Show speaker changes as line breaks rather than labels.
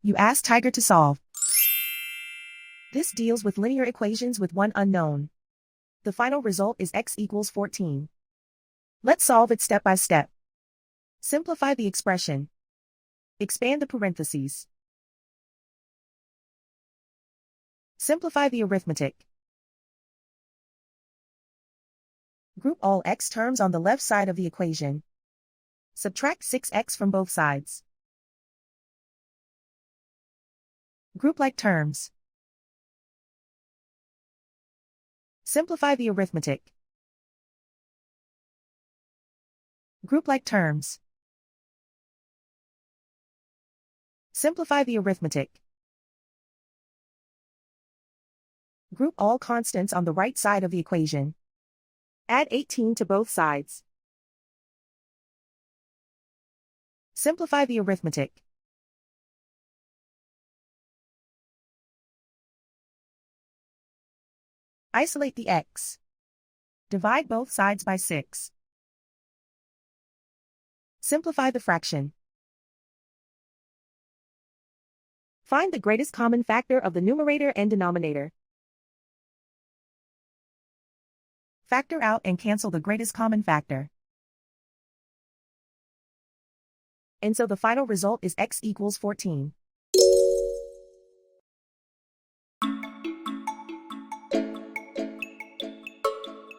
You ask Tiger to solve. This deals with linear equations with one unknown. The final result is x equals 14. Let's solve it step by step. Simplify the expression. Expand the parentheses. Simplify the arithmetic. Group all x terms on the left side of the equation. Subtract 6x from both sides. Group like terms. Simplify the arithmetic. Group like terms. Simplify the arithmetic. Group all constants on the right side of the equation. Add 18 to both sides. Simplify the arithmetic. Isolate the x. Divide both sides by 6. Simplify the fraction. Find the greatest common factor of the numerator and denominator. Factor out and cancel the greatest common factor. And so the final result is x equals 14.